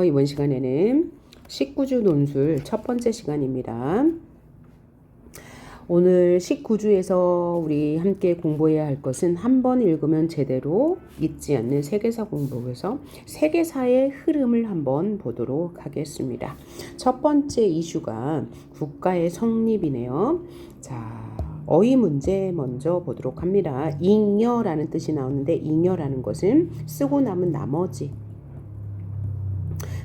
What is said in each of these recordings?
이번 시간에는 19주 논술 첫 번째 시간입니다. 오늘 19주에서 우리 함께 공부해야 할 것은 한 번 읽으면 제대로 잊지 않는 세계사 공부에서 세계사의 흐름을 한번 보도록 하겠습니다. 첫 번째 이슈가 국가의 성립이네요. 자, 어휘 문제 먼저 보도록 합니다. 잉여라는 뜻이 나오는데 잉여라는 것은 쓰고 남은 나머지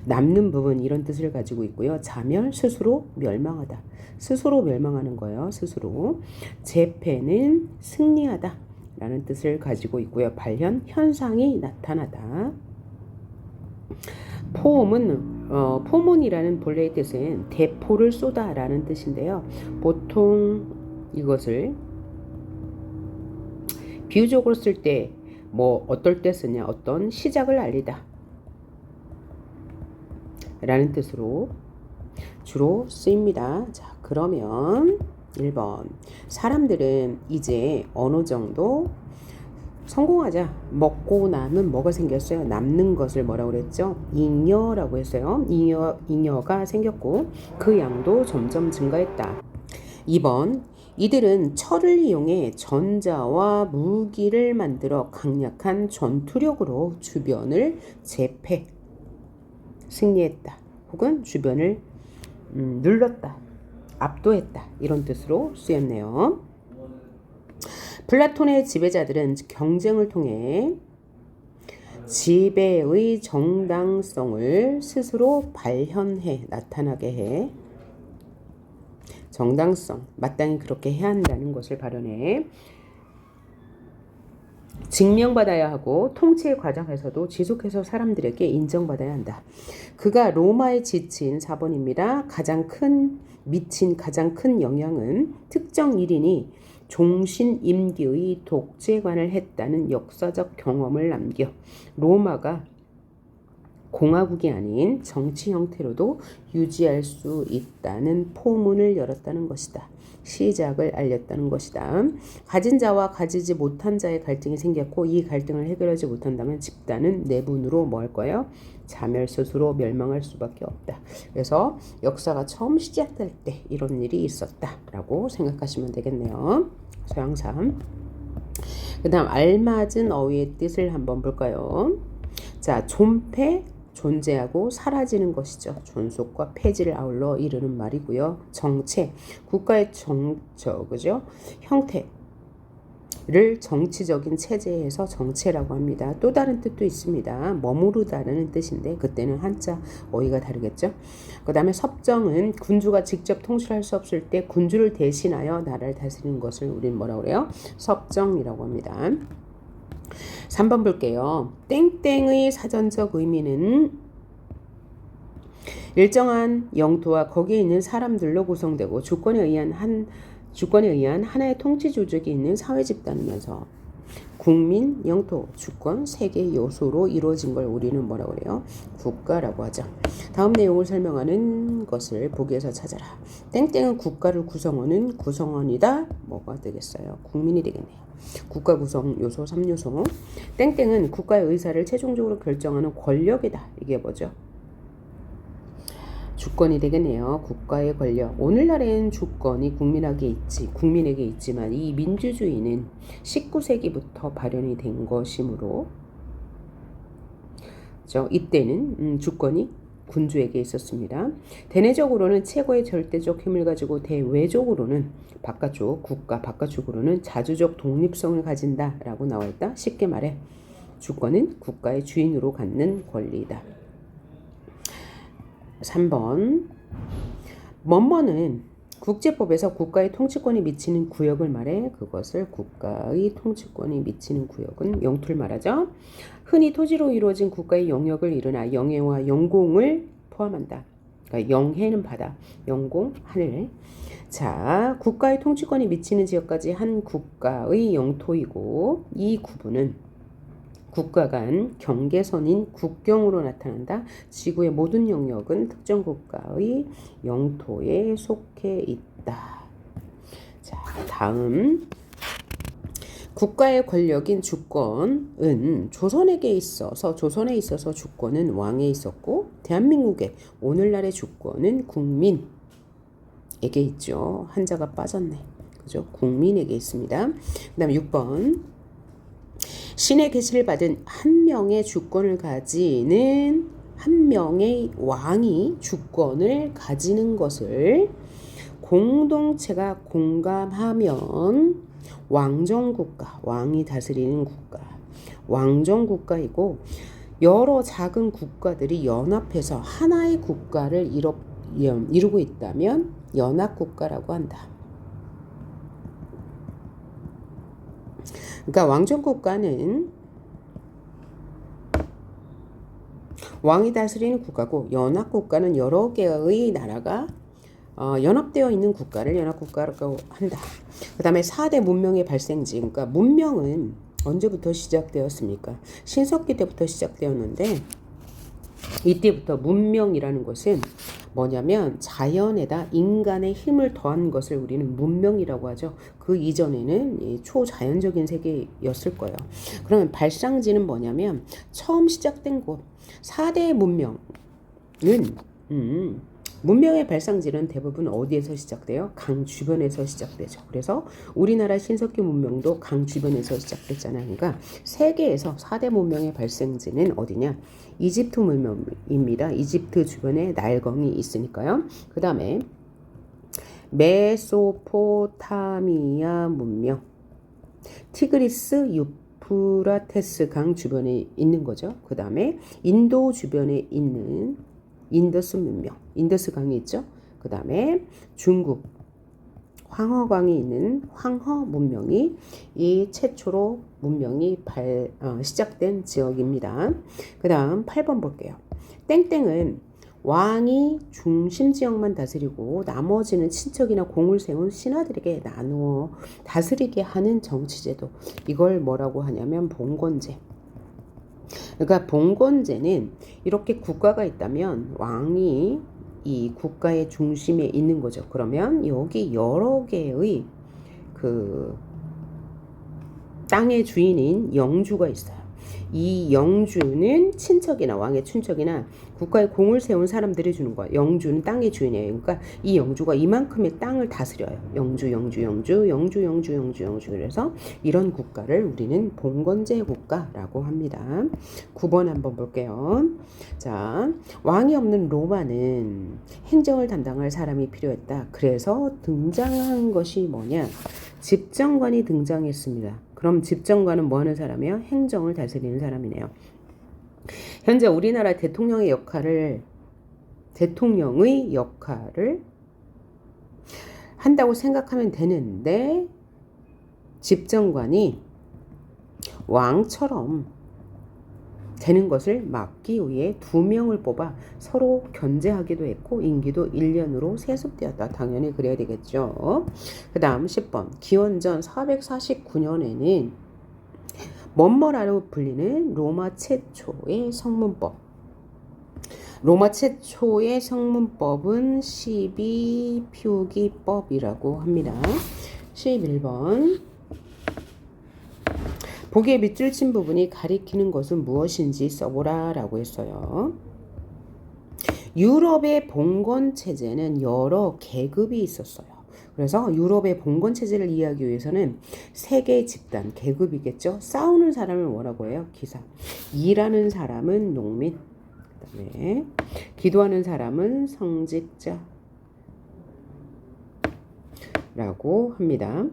남는 부분 이런 뜻을 가지고 있고요. 자멸, 스스로 멸망하다. 스스로 멸망하는 거예요. 스스로. 재패는 승리하다 라는 뜻을 가지고 있고요. 발현, 현상이 나타나다. 포문이라는 본래의 뜻은 대포를 쏘다 라는 뜻인데요. 보통 이것을 비유적으로 쓸 때 어떨 때 쓰냐, 어떤 시작을 알리다 라는 뜻으로 주로 쓰입니다. 자, 그러면 1번. 사람들은 이제 어느 정도 성공하자. 먹고 나면 뭐가 생겼어요? 남는 것을 뭐라고 그랬죠? 잉여라고 했어요. 잉여가 생겼고 그 양도 점점 증가했다. 2번. 이들은 철을 이용해 전자와 무기를 만들어 강력한 전투력으로 주변을 제패 승리했다. 혹은 주변을 눌렀다. 압도했다. 이런 뜻으로 쓰였네요. 플라톤의 지배자들은 경쟁을 통해 지배의 정당성을 스스로 발현해 나타나게 해 정당성, 마땅히 그렇게 해야 한다는 것을 발현해 증명받아야 하고 통치의 과정에서도 지속해서 사람들에게 인정받아야 한다. 그가 로마에 지친 4번입니다. 미친 가장 큰 영향은 특정 일인이 종신임기의 독재관을 했다는 역사적 경험을 남겨 로마가 공화국이 아닌 정치 형태로도 유지할 수 있다는 포문을 열었다는 것이다. 시작을 알렸다는 것이다. 가진 자와 가지지 못한 자의 갈등이 생겼고 이 갈등을 해결하지 못한다면 집단은 내분으로 뭐 할 거예요? 자멸, 스스로 멸망할 수밖에 없다. 그래서 역사가 처음 시작될 때 이런 일이 있었다라고 생각하시면 되겠네요. 소양 3. 그 다음 알맞은 어휘의 뜻을 한번 볼까요? 자, 존폐, 존재하고 사라지는 것이죠. 존속과 폐지를 아울러 이르는 말이고요. 정체, 국가의 그죠? 형태를 정치적인 체제에서 정체라고 합니다. 또 다른 뜻도 있습니다. 머무르다라는 뜻인데 그때는 한자 어휘가 다르겠죠. 그 다음에 섭정은 군주가 직접 통치할 수 없을 때 군주를 대신하여 나라를 다스리는 것을 우리는 뭐라고 그래요? 섭정이라고 합니다. 3번 볼게요. 땡땡의 사전적 의미는 일정한 영토와 거기에 있는 사람들로 구성되고 주권에 의한 하나의 통치 조직이 있는 사회 집단이면서 국민, 영토, 주권, 세 개의 요소로 이루어진 걸 우리는 뭐라고 그래요? 국가라고 하죠. 다음 내용을 설명하는 것을 보기에서 찾아라. 땡땡은 국가를 구성하는 구성원이다. 뭐가 되겠어요? 국민이 되겠네요. 국가 구성 요소 3요소. 땡땡은 국가의 의사를 최종적으로 결정하는 권력이다. 이게 뭐죠? 주권이 되겠네요. 국가의 권력. 오늘날엔 주권이 국민에게 있지만 이 민주주의는 19세기부터 발현이 된 것이므로 이때는 주권이 군주에게 있었습니다. 대내적으로는 최고의 절대적 힘을 가지고 대외적으로는 국가 바깥쪽으로는 자주적 독립성을 가진다라고 나와있다. 쉽게 말해 주권은 국가의 주인으로 갖는 권리이다. 3번. 뭐뭐는 국제법에서 국가의 통치권이 미치는 구역을 말해 그것을 국가의 통치권이 미치는 구역은 영토를 말하죠. 흔히 토지로 이루어진 국가의 영역을 이루나 영해와 영공을 포함한다. 그러니까 영해는 바다, 영공 하늘. 자, 국가의 통치권이 미치는 지역까지 한 국가의 영토이고 이 구분은 국가 간 경계선인 국경으로 나타난다. 지구의 모든 영역은 특정 국가의 영토에 속해 있다. 자, 다음 국가의 권력인 주권은 조선에 있어서 주권은 왕에 있었고 대한민국의 오늘날의 주권은 국민에게 있죠. 한자가 빠졌네. 그죠? 국민에게 있습니다. 그 다음에 6번. 신의 계시를 받은 한 명의 주권을 가지는 한 명의 왕이 주권을 가지는 것을 공동체가 공감하면 왕정국가, 왕이 다스리는 국가, 왕정국가이고 여러 작은 국가들이 연합해서 하나의 국가를 이루고 있다면 연합국가라고 한다. 그러니까 왕정국가는 왕이 다스리는 국가고 연합국가는 여러 개의 나라가 연합되어 있는 국가를 연합국가라고 한다. 그 다음에 4대 문명의 발생지. 그러니까 문명은 언제부터 시작되었습니까? 신석기 때부터 시작되었는데 이때부터 문명이라는 것은 뭐냐면 자연에다 인간의 힘을 더한 것을 우리는 문명이라고 하죠. 그 이전에는 초자연적인 세계였을 거예요. 그러면 발상지는 뭐냐면 처음 시작된 곳 4대 문명은 문명의 발상지는 대부분 어디에서 시작돼요? 강 주변에서 시작되죠. 그래서 우리나라 신석기 문명도 강 주변에서 시작됐잖아요. 그러니까 세계에서 4대 문명의 발생지는 어디냐? 이집트 문명입니다. 이집트 주변에 나일강이 있으니까요. 그 다음에 메소포타미아 문명, 티그리스 유프라테스 강 주변에 있는 거죠. 그 다음에 인도 주변에 있는 인더스 문명, 인더스 강이 있죠. 그 다음에 중국 황허강이 있는 황허 문명이 이 최초로 문명이 시작된 지역입니다. 그 다음 8번 볼게요. 땡땡은 왕이 중심 지역만 다스리고 나머지는 친척이나 공을 세운 신하들에게 나누어 다스리게 하는 정치제도. 이걸 뭐라고 하냐면 봉건제. 그러니까 봉건제는 이렇게 국가가 있다면 왕이 이 국가의 중심에 있는 거죠. 그러면 여기 여러 개의 그 땅의 주인인 영주가 있어요. 이 영주는 친척이나 왕의 친척이나 국가에 공을 세운 사람들이 주는 거야. 영주는 땅의 주인이에요. 그러니까 이 영주가 이만큼의 땅을 다스려요. 영주. 그래서 이런 국가를 우리는 봉건제 국가라고 합니다. 9번 한번 볼게요. 자, 왕이 없는 로마는 행정을 담당할 사람이 필요했다. 그래서 등장한 것이 뭐냐? 집정관이 등장했습니다. 그럼 집정관은 뭐 하는 사람이에요? 행정을 다스리는 사람이네요. 현재 우리나라 대통령의 역할을 한다고 생각하면 되는데 집정관이 왕처럼 되는 것을 막기 위해 2명을 뽑아 서로 견제하기도 했고 임기도 1년으로 세습되었다. 당연히 그래야 되겠죠. 그 다음 10번 기원전 449년에는 뭐뭐라고 불리는 로마 최초의 성문법은 12표기법이라고 합니다. 11번 보기에 밑줄 친 부분이 가리키는 것은 무엇인지 써보라 라고 했어요. 유럽의 봉건 체제는 여러 계급이 있었어요. 그래서 유럽의 봉건 체제를 이해하기 위해서는 세계 집단, 계급이겠죠. 싸우는 사람을 뭐라고 해요? 기사. 일하는 사람은 농민. 그다음에 기도하는 사람은 성직자라고 합니다.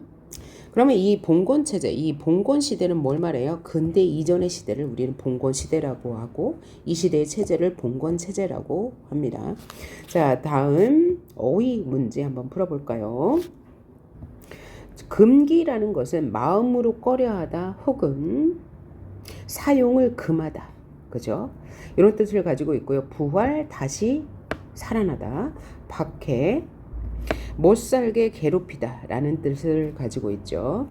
그러면 이 봉건 체제, 이 봉건 시대는 뭘 말해요? 근대 이전의 시대를 우리는 봉건 시대라고 하고 이 시대의 체제를 봉건 체제라고 합니다. 자, 다음 어휘 문제 한번 풀어볼까요? 금기라는 것은 마음으로 꺼려하다 혹은 사용을 금하다. 그죠? 이런 뜻을 가지고 있고요. 부활, 다시 살아나다, 박해, 못살게 괴롭히다 라는 뜻을 가지고 있죠.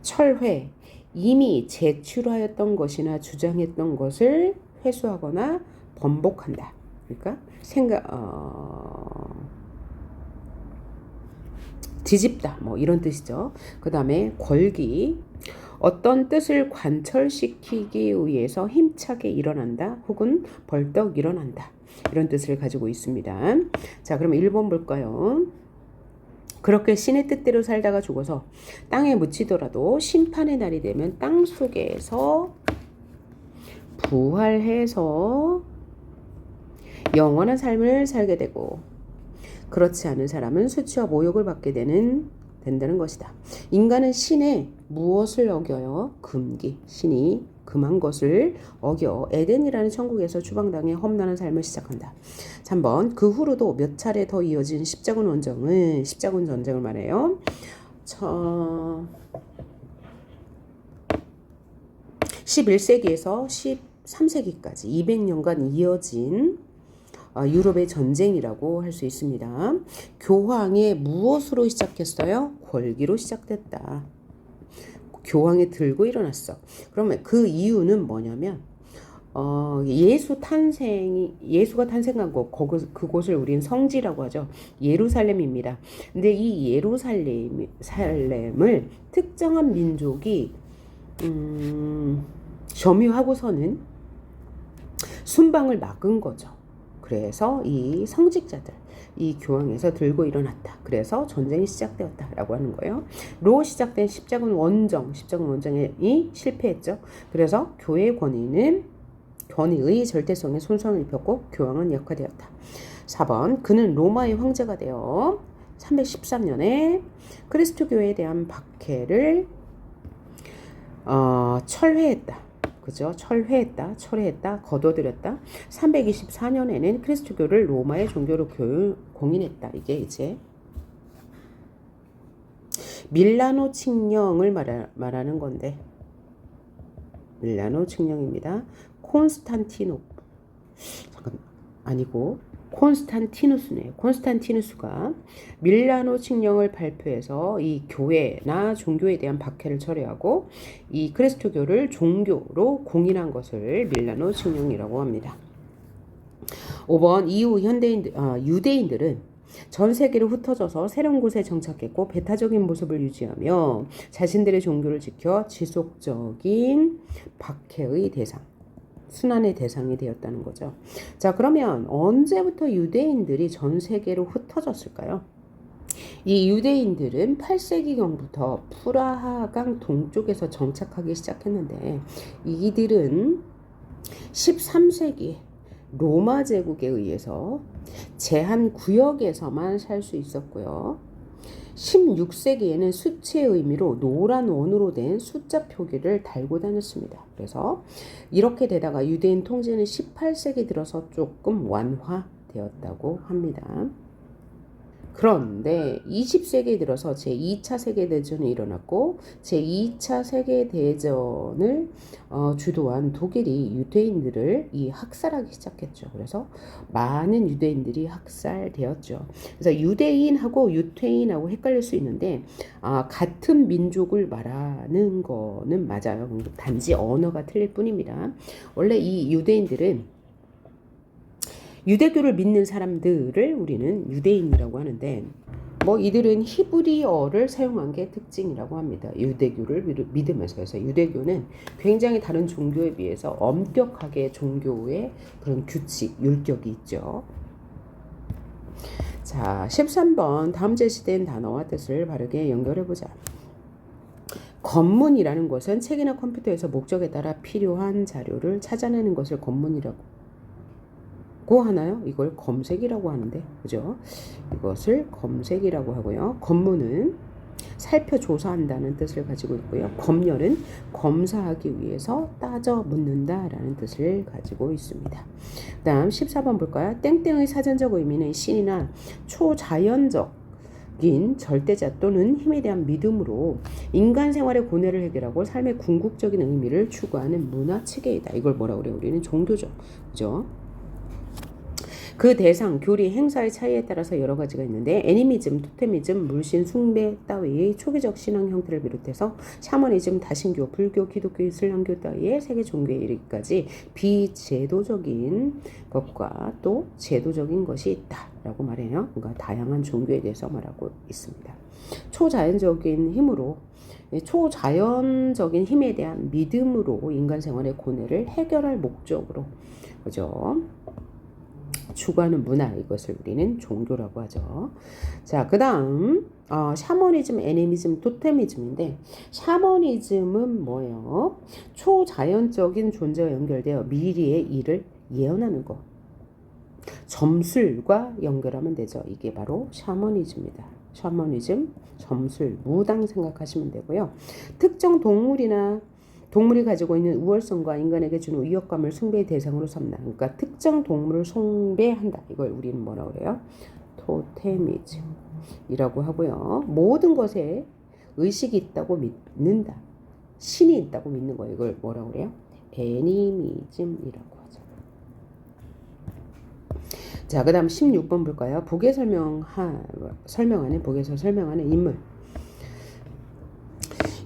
철회, 이미 제출하였던 것이나 주장했던 것을 회수하거나 번복한다. 그러니까 뒤집다 뭐 이런 뜻이죠. 그 다음에 권기, 어떤 뜻을 관철시키기 위해서 힘차게 일어난다 혹은 벌떡 일어난다. 이런 뜻을 가지고 있습니다. 자, 그럼 1번 볼까요? 그렇게 신의 뜻대로 살다가 죽어서 땅에 묻히더라도 심판의 날이 되면 땅 속에서 부활해서 영원한 삶을 살게 되고, 그렇지 않은 사람은 수치와 모욕을 받게 된다는 것이다. 인간은 신의 무엇을 어겨요? 금기. 신이 금한 것을 어겨 에덴이라는 천국에서 추방당해 험난한 삶을 시작한다. 3번, 그 후로도 몇 차례 더 이어진 십자군 전쟁을 말해요. 11세기에서 13세기까지 200년간 이어진 유럽의 전쟁이라고 할 수 있습니다. 교황의 무엇으로 시작했어요? 골기로 시작됐다. 교황이 들고 일어났어. 그러면 그 이유는 뭐냐면 예수가 탄생한 곳, 그곳을 우리는 성지라고 하죠. 예루살렘입니다. 근데 이 예루살렘을 특정한 민족이 점유하고서는 순방을 막은 거죠. 그래서 이 성직자들, 이 교황에서 들고 일어났다. 그래서 전쟁이 시작되었다라고 하는 거예요. 로 시작된 십자군 원정이 실패했죠. 그래서 교회의 권위의 절대성에 손상을 입혔고 교황은 약화되었다. 4번, 그는 로마의 황제가 되어 313년에 그리스도 교회에 대한 박해를 철회했다. 그죠? 철회했다, 거둬들였다. 324년에는 그리스도교를 로마의 종교로 공인했다. 이게 이제 밀라노 칙령을 말하는 건데, 밀라노 칙령입니다. 콘스탄티누스네요. 콘스탄티누스가 밀라노 칙령을 발표해서 이 교회나 종교에 대한 박해를 철회하고 이 그리스도교를 종교로 공인한 것을 밀라노 칙령이라고 합니다. 5번, 이후 유대인들은 전 세계로 흩어져서 새로운 곳에 정착했고 배타적인 모습을 유지하며 자신들의 종교를 지켜 지속적인 박해의 순환의 대상이 되었다는 거죠. 자, 그러면 언제부터 유대인들이 전 세계로 흩어졌을까요? 이 유대인들은 8세기경부터 프라하강 동쪽에서 정착하기 시작했는데, 이들은 13세기 로마 제국에 의해서 제한 구역에서만 살 수 있었고요. 16세기에는 수치의 의미로 노란 원으로 된 숫자 표기를 달고 다녔습니다. 그래서 이렇게 되다가 유대인 통제는 18세기 들어서 조금 완화되었다고 합니다. 그런데 20세기에 들어서 제2차 세계대전이 일어났고 제2차 세계대전을 주도한 독일이 유대인들을 학살하기 시작했죠. 그래서 많은 유대인들이 학살되었죠. 그래서 유대인하고 유태인하고 헷갈릴 수 있는데 같은 민족을 말하는 거는 맞아요. 단지 언어가 틀릴 뿐입니다. 원래 이 유대인들은 유대교를 믿는 사람들을 우리는 유대인이라고 하는데, 이들은 히브리어를 사용한 게 특징이라고 합니다. 유대교를 믿으면서. 그래서 유대교는 굉장히 다른 종교에 비해서 엄격하게 종교의 그런 규칙, 율격이 있죠. 자, 13번, 다음 제시된 단어와 뜻을 바르게 연결해보자. 검문이라는 것은 책이나 컴퓨터에서 목적에 따라 필요한 자료를 찾아내는 것을 검문이라고 하나요? 이걸 검색이라고 하는데, 그죠? 이것을 검색이라고 하고요. 검문은 살펴조사한다는 뜻을 가지고 있고요. 검열은 검사하기 위해서 따져 묻는다라는 뜻을 가지고 있습니다. 그 다음 14번 볼까요? 땡땡의 사전적 의미는 신이나 초자연적인 절대자 또는 힘에 대한 믿음으로 인간 생활의 고뇌를 해결하고 삶의 궁극적인 의미를 추구하는 문화 체계이다. 이걸 뭐라고 그래요? 우리는 종교죠. 그죠? 그 대상, 교리, 행사의 차이에 따라서 여러 가지가 있는데 애니미즘, 토테미즘, 물신, 숭배 따위의 초기적 신앙 형태를 비롯해서 샤머니즘, 다신교, 불교, 기독교, 이슬람교 따위의 세계 종교에 이르기까지 비제도적인 것과 또 제도적인 것이 있다 라고 말해요. 그러니까 다양한 종교에 대해서 말하고 있습니다. 초자연적인 힘으로 초자연적인 힘에 대한 믿음으로 인간 생활의 고뇌를 해결할 목적으로 그죠? 추구하는 문화 이것을 우리는 종교라고 하죠. 자, 그다음 샤머니즘, 애니미즘, 토테미즘인데 샤머니즘은 뭐예요? 초자연적인 존재와 연결되어 미래의 일을 예언하는 것. 점술과 연결하면 되죠. 이게 바로 샤머니즘입니다. 샤머니즘, 점술, 무당 생각하시면 되고요. 특정 동물이 가지고 있는 우월성과 인간에게 주는 위협감을 숭배의 대상으로 삼는다. 그러니까 특정 동물을 숭배한다. 이걸 우리는 뭐라고 그래요? 토테미즘이라고 하고요. 모든 것에 의식이 있다고 믿는다. 신이 있다고 믿는 거예요. 이걸 뭐라고 그래요? 애니미즘이라고 하죠. 자, 그 다음 16번 볼까요? 복에서 설명하는 인물.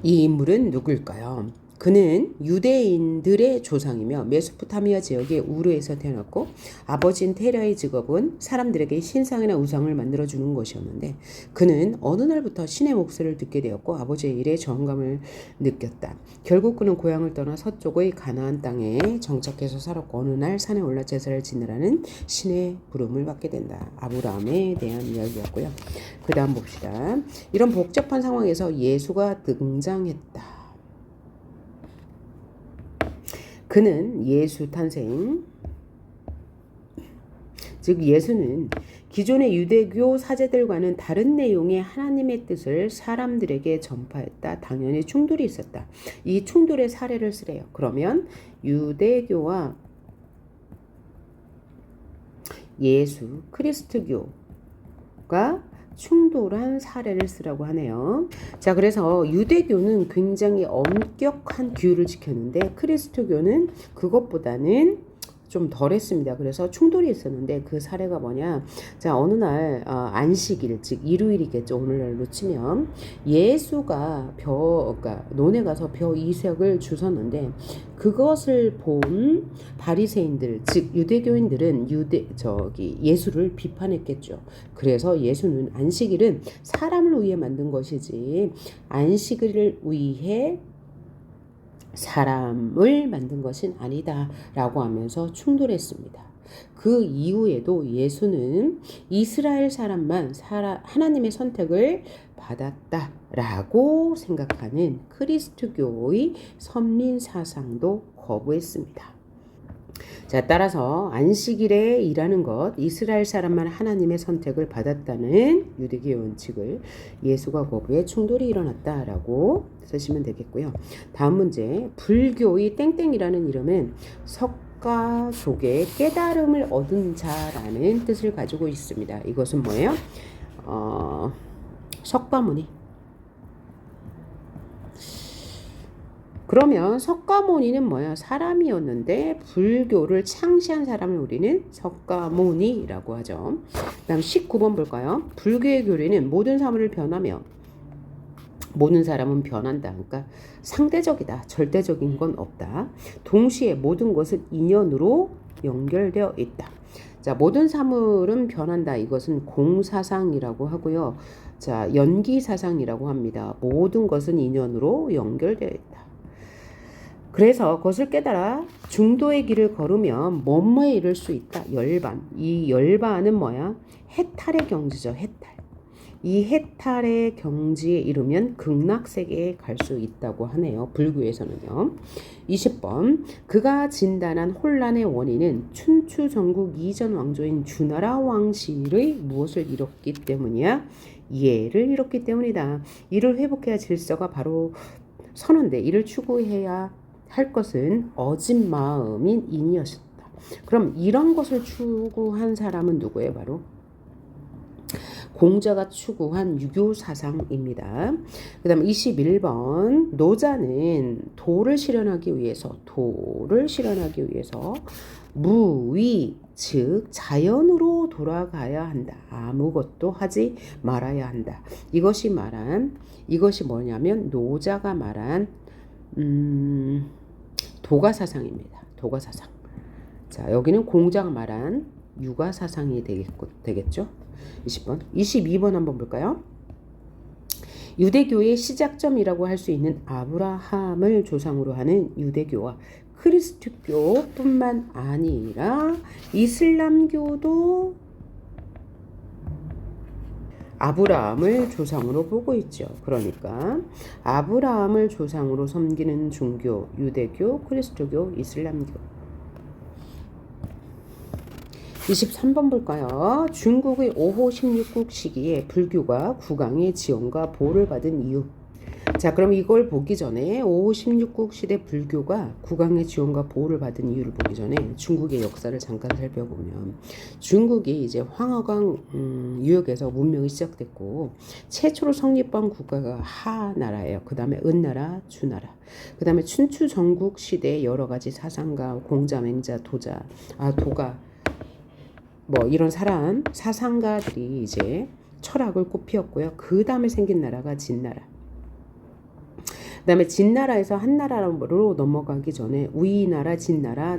이 인물은 누굴까요? 그는 유대인들의 조상이며 메소포타미아 지역의 우르에서 태어났고 아버지인 테라의 직업은 사람들에게 신상이나 우상을 만들어주는 것이었는데 그는 어느 날부터 신의 목소리를 듣게 되었고 아버지의 일에 저항감을 느꼈다. 결국 그는 고향을 떠나 서쪽의 가나안 땅에 정착해서 살았고 어느 날 산에 올라 제사를 지내라는 신의 부름을 받게 된다. 아브라함에 대한 이야기였고요. 그 다음 봅시다. 이런 복잡한 상황에서 예수가 등장했다. 그는 예수 탄생, 즉 예수는 기존의 유대교 사제들과는 다른 내용의 하나님의 뜻을 사람들에게 전파했다. 당연히 충돌이 있었다. 이 충돌의 사례를 쓰래요. 그러면 유대교와 예수, 그리스도교가 충돌한 사례를 쓰라고 하네요. 자, 그래서 유대교는 굉장히 엄격한 규율을 지켰는데 그리스도교는 그것보다는 좀 덜했습니다. 그래서 충돌이 있었는데 그 사례가 뭐냐? 자, 어느 날 안식일, 즉 일요일이겠죠. 오늘날로 치면 예수가 그러니까 논에 가서 벼 이색을 주셨는데 그것을 본 바리새인들, 즉 유대교인들은 예수를 비판했겠죠. 그래서 예수는 안식일은 사람을 위해 만든 것이지 안식일을 위해 사람을 만든 것은 아니다 라고 하면서 충돌했습니다. 그 이후에도 예수는 이스라엘 사람만 하나님의 선택을 받았다라고 생각하는 그리스도교의 선민사상도 거부했습니다. 자, 따라서 안식일에 일하는 것, 이스라엘 사람만 하나님의 선택을 받았다는 유대교의 원칙을 예수가 거부해 충돌이 일어났다라고 쓰시면 되겠고요. 다음 문제, 불교의 땡땡이라는 이름은 석가 속에 깨달음을 얻은 자라는 뜻을 가지고 있습니다. 이것은 뭐예요? 석가모니. 그러면 석가모니는 뭐야? 사람이었는데 불교를 창시한 사람을 우리는 석가모니라고 하죠. 다음 19번 볼까요? 불교의 교리는 모든 사물을 변하며 모든 사람은 변한다. 그러니까 상대적이다. 절대적인 건 없다. 동시에 모든 것은 인연으로 연결되어 있다. 자, 모든 사물은 변한다. 이것은 공사상이라고 하고요. 자, 연기사상이라고 합니다. 모든 것은 인연으로 연결되어 있다. 그래서 그것을 깨달아 중도의 길을 걸으면 뭐뭐에 이를 수 있다. 열반. 이 열반은 뭐야? 해탈의 경지죠. 해탈. 이 해탈의 경지에 이르면 극락세계에 갈 수 있다고 하네요. 불교에서는요. 20번. 그가 진단한 혼란의 원인은 춘추 전국 이전 왕조인 주나라 왕실의 무엇을 잃었기 때문이야? 이해를 잃었기 때문이다. 이를 회복해야 질서가 바로 서는데 이를 추구해야 할 것은 어진 마음인 인이었다. 그럼 이런 것을 추구한 사람은 누구예요? 바로 공자가 추구한 유교 사상입니다. 그 다음 21번 노자는 도를 실현하기 위해서 무위 즉 자연으로 돌아가야 한다. 아무것도 하지 말아야 한다. 이것이 뭐냐면 노자가 말한 도가사상입니다. 도가사상. 자, 여기는 공자가 말한 육아 사상이 되겠죠. 20번. 22번 한번 볼까요? 유대교의 시작점이라고 할 수 있는 아브라함을 조상으로 하는 유대교와 그리스도교뿐만 아니라 이슬람교도 아브라함을 조상으로 보고 있죠. 그러니까 아브라함을 조상으로 섬기는 종교, 유대교, 그리스도교, 이슬람교. 23번 볼까요? 중국의 5호 16국 시기에 불교가 국왕의 지원과 보호를 받은 이유. 자, 그럼 이걸 보기 전에 5호 16국 시대 불교가 국왕의 지원과 보호를 받은 이유를 보기 전에 중국의 역사를 잠깐 살펴보면 중국이 이제 황허강 유역에서 문명이 시작됐고 최초로 성립한 국가가 하나라예요. 그 다음에 은나라, 주나라. 그 다음에 춘추 전국 시대 여러 가지 사상가, 공자, 맹자, 도가 뭐 이런 사상가들이 이제 철학을 꽃피웠고요. 그 다음에 생긴 나라가 진나라. 그 다음에 진나라에서 한나라로 넘어가기 전에 우이나라, 진나라,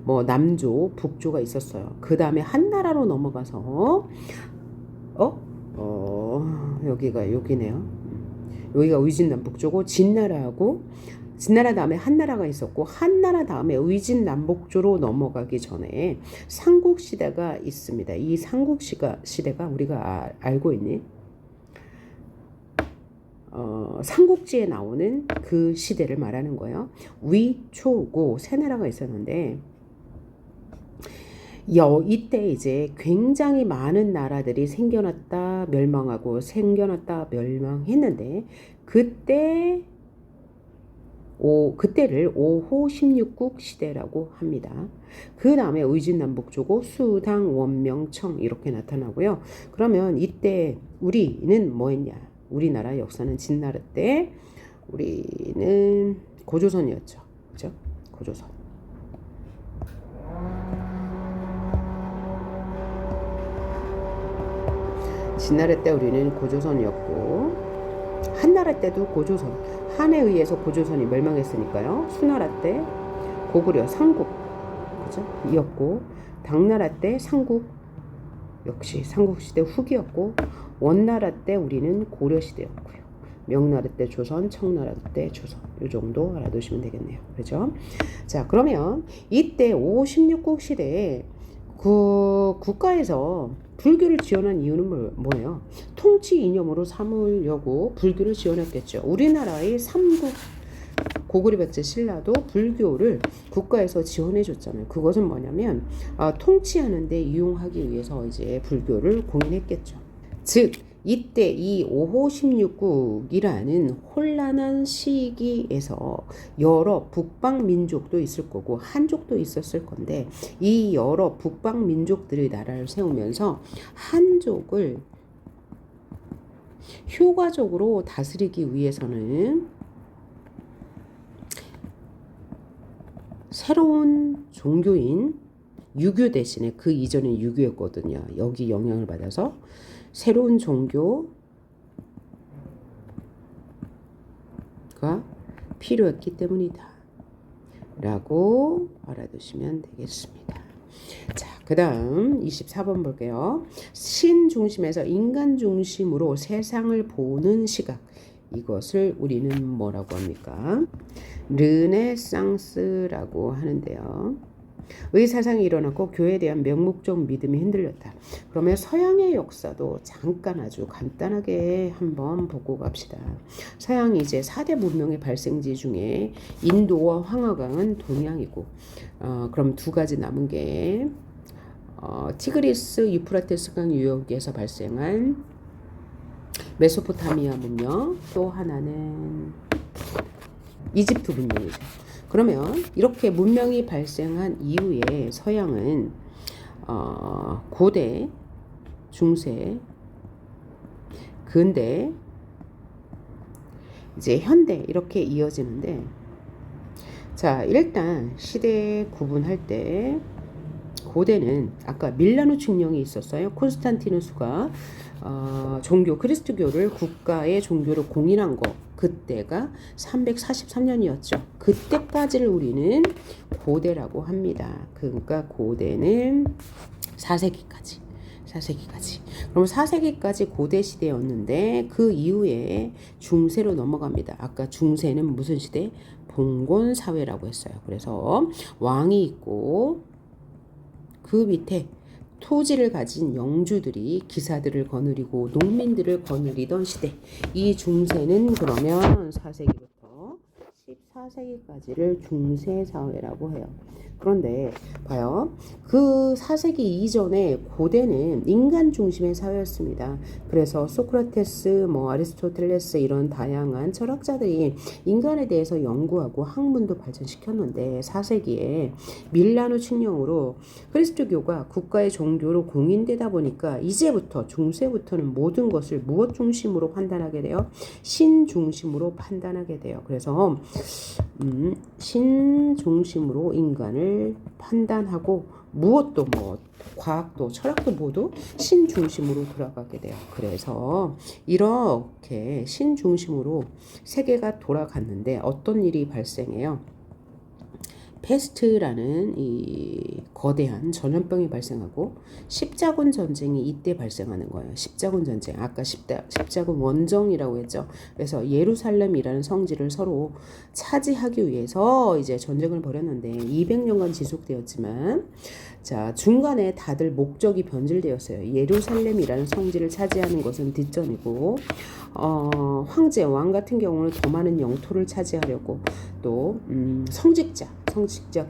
뭐 남조, 북조가 있었어요. 그 다음에 한나라로 넘어가서 여기네요. 여기가 의진남북조고 진나라 다음에 한나라가 있었고 한나라 다음에 의진남북조로 넘어가기 전에 삼국시대가 있습니다. 이 삼국시대가 우리가 알고 있는 삼국지에 나오는 그 시대를 말하는 거예요. 위, 초, 고 세 나라가 있었는데 이때 이제 굉장히 많은 나라들이 생겨났다 멸망하고 생겨났다 멸망했는데 그때를 5호 16국 시대라고 합니다. 그 다음에 의진남북조고 수당, 원명, 청 이렇게 나타나고요. 그러면 이때 우리는 뭐 했냐? 우리나라 역사는 진나라 때 우리는 고조선이었죠. 그죠? 고조선. 진나라 때 우리는 고조선이었고 한나라 때도 고조선. 한에 의해서 고조선이 멸망했으니까요. 수나라 때 고구려 삼국 그죠? 이었고 당나라 때 삼국 역시 삼국시대 후기였고 원나라 때 우리는 고려시대였고요. 명나라 때 조선, 청나라 때 조선. 이 정도 알아두시면 되겠네요. 그죠? 자, 그러면 이때 5, 16국 시대에 그 국가에서 불교를 지원한 이유는 뭐예요? 통치 이념으로 삼으려고 불교를 지원했겠죠. 우리나라의 삼국 고구려 백제 신라도 불교를 국가에서 지원해 줬잖아요. 그것은 뭐냐면 통치하는 데 이용하기 위해서 이제 불교를 공인했겠죠. 즉 이때 이 5호 16국이라는 혼란한 시기에서 여러 북방 민족도 있을 거고 한족도 있었을 건데 이 여러 북방 민족들의 나라를 세우면서 한족을 효과적으로 다스리기 위해서는 새로운 종교인 유교 대신에 그 이전에 유교였거든요. 여기 영향을 받아서 새로운 종교가 필요했기 때문이다 라고 알아두시면 되겠습니다. 자, 그 다음 24번 볼게요. 신 중심에서 인간 중심으로 세상을 보는 시각, 이것을 우리는 뭐라고 합니까? 르네상스라고 하는데요. 의 사상이 일어났고 교회에 대한 명목적 믿음이 흔들렸다. 그러면 서양의 역사도 잠깐 아주 간단하게 한번 보고 갑시다. 서양이 이제 4대 문명의 발생지 중에 인도와 황허강은 동양이고 그럼 두 가지 남은 게 티그리스 유프라테스강 유역에서 발생한 메소포타미아 문명, 또 하나는 이집트 문명이죠. 그러면 이렇게 문명이 발생한 이후에 서양은 고대, 중세, 근대, 이제 현대 이렇게 이어지는데 자, 일단 시대 구분할 때 고대는 아까 밀라노 칙령이 있었어요. 콘스탄티누스가 종교 그리스도교를 국가의 종교로 공인한 거 그때가 343년이었죠. 그때까지를 우리는 고대라고 합니다. 그러니까 고대는 4세기까지. 4세기까지. 그럼 4세기까지 고대 시대였는데 그 이후에 중세로 넘어갑니다. 아까 중세는 무슨 시대? 봉건 사회라고 했어요. 그래서 왕이 있고 그 밑에 토지를 가진 영주들이 기사들을 거느리고 농민들을 거느리던 시대. 이 중세는 그러면 4세기부터 14세기까지를 중세 사회라고 해요. 그런데 봐요. 그 4세기 이전에 고대는 인간 중심의 사회였습니다. 그래서 소크라테스, 아리스토텔레스 이런 다양한 철학자들이 인간에 대해서 연구하고 학문도 발전시켰는데 4세기에 밀라노 칙령으로 그리스도교가 국가의 종교로 공인되다 보니까 이제부터 중세부터는 모든 것을 무엇 중심으로 판단하게 돼요? 신 중심으로 판단하게 돼요. 그래서 신 중심으로 인간을 판단하고 무엇도 과학도 철학도 모두 신 중심으로 돌아가게 돼요. 그래서 이렇게 신 중심으로 세계가 돌아갔는데 어떤 일이 발생해요? 페스트라는 이 거대한 전염병이 발생하고 십자군 전쟁이 이때 발생하는 거예요. 십자군 전쟁. 아까 십자군 원정이라고 했죠. 그래서 예루살렘이라는 성지를 서로 차지하기 위해서 이제 전쟁을 벌였는데 200년간 지속되었지만 자, 중간에 다들 목적이 변질되었어요. 예루살렘이라는 성지를 차지하는 것은 뒷전이고 황제 왕 같은 경우는 더 많은 영토를 차지하려고 또 성직자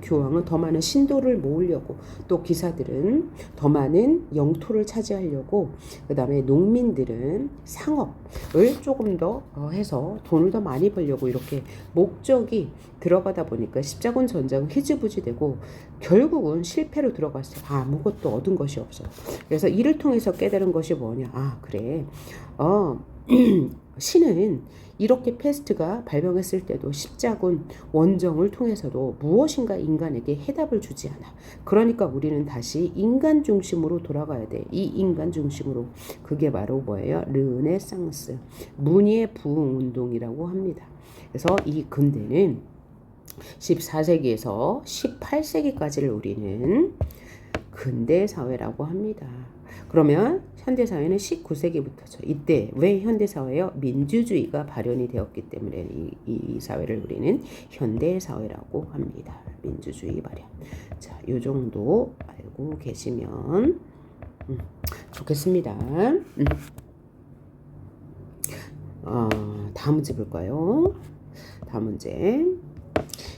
교황은 더 많은 신도를 모으려고 또 기사들은 더 많은 영토를 차지하려고 그 다음에 농민들은 상업을 조금 더 해서 돈을 더 많이 벌려고 이렇게 목적이 들어가다 보니까 십자군 전쟁은 흐지부지 되고 결국은 실패로 들어갔어요. 아무것도 얻은 것이 없어요. 그래서 이를 통해서 깨달은 것이 뭐냐? 그래. 신은 이렇게 패스트가 발병했을 때도 십자군 원정을 통해서도 무엇인가 인간에게 해답을 주지 않아. 그러니까 우리는 다시 인간 중심으로 돌아가야 돼. 이 인간 중심으로. 그게 바로 뭐예요? 르네상스. 문예 부흥 운동이라고 합니다. 그래서 이 근대는 14세기에서 18세기까지를 우리는 근대 사회라고 합니다. 그러면 현대사회는 19세기부터죠. 이때 왜 현대사회요? 민주주의가 발현이 되었기 때문에 이 사회를 우리는 현대사회라고 합니다. 민주주의 발현. 자, 요 정도 알고 계시면 좋겠습니다. 다음 문제 볼까요? 다음 문제.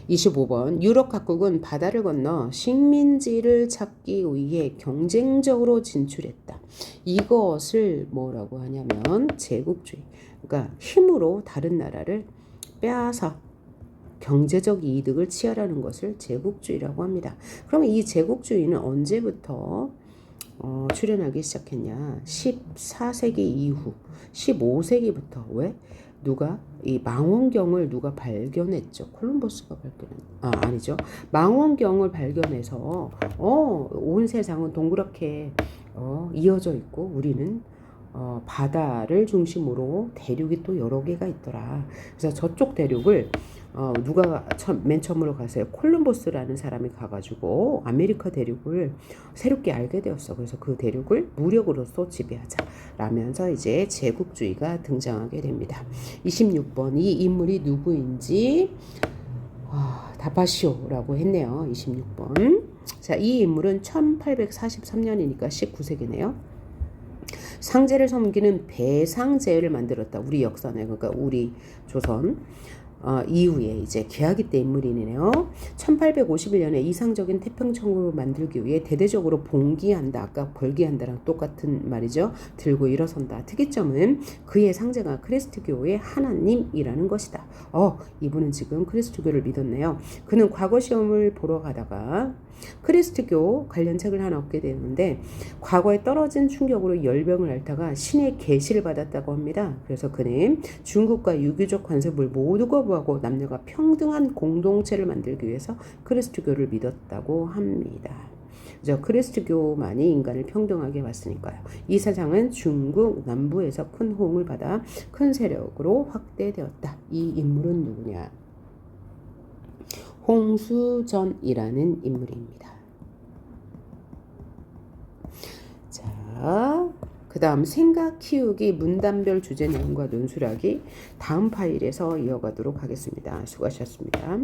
25번 유럽 각국은 바다를 건너 식민지를 찾기 위해 경쟁적으로 진출했다. 이것을 뭐라고 하냐면 제국주의. 그러니까 힘으로 다른 나라를 빼앗아 경제적 이득을 취하라는 것을 제국주의라고 합니다. 그러면 이 제국주의는 언제부터 출현하기 시작했냐? 14세기 이후 15세기부터. 왜? 누가 이 망원경을 누가 발견했죠? 콜럼버스가 아니죠. 망원경을 발견해서 온 세상은 동그랗게 이어져 있고 우리는 바다를 중심으로 대륙이 또 여러 개가 있더라. 그래서 저쪽 대륙을 누가 맨 처음으로 갔어요? 콜럼버스라는 사람이 가가지고 아메리카 대륙을 새롭게 알게 되었어. 그래서 그 대륙을 무력으로서 지배하자 라면서 이제 제국주의가 등장하게 됩니다. 26번 이 인물이 누구인지 답하시오라고 했네요. 26번. 자, 이 인물은 1843년이니까 19세기네요. 상제를 섬기는 배상제를 만들었다. 우리 역사네. 그러니까 우리 조선 이후에 이제 계하기 때 인물이네요. 1851년에 이상적인 태평천국을 만들기 위해 대대적으로 봉기한다. 아까 벌기한다랑 똑같은 말이죠. 들고 일어선다. 특이점은 그의 상제가 그리스도교의 하나님이라는 것이다. 이분은 지금 그리스도교를 믿었네요. 그는 과거 시험을 보러 가다가 그리스도교 관련 책을 하나 얻게 되는데 과거에 떨어진 충격으로 열병을 앓다가 신의 계시를 받았다고 합니다. 그래서 그는 중국과 유교적 관습을 모두 거부하고 남녀가 평등한 공동체를 만들기 위해서 그리스도교를 믿었다고 합니다. 그리스도교만이 인간을 평등하게 봤으니까요. 이 사상은 중국 남부에서 큰 호응을 받아 큰 세력으로 확대되었다. 이 인물은 누구냐? 홍수전이라는 인물입니다. 자, 그 다음 생각 키우기 문단별 주제 내용과 논술하기 다음 파일에서 이어가도록 하겠습니다. 수고하셨습니다.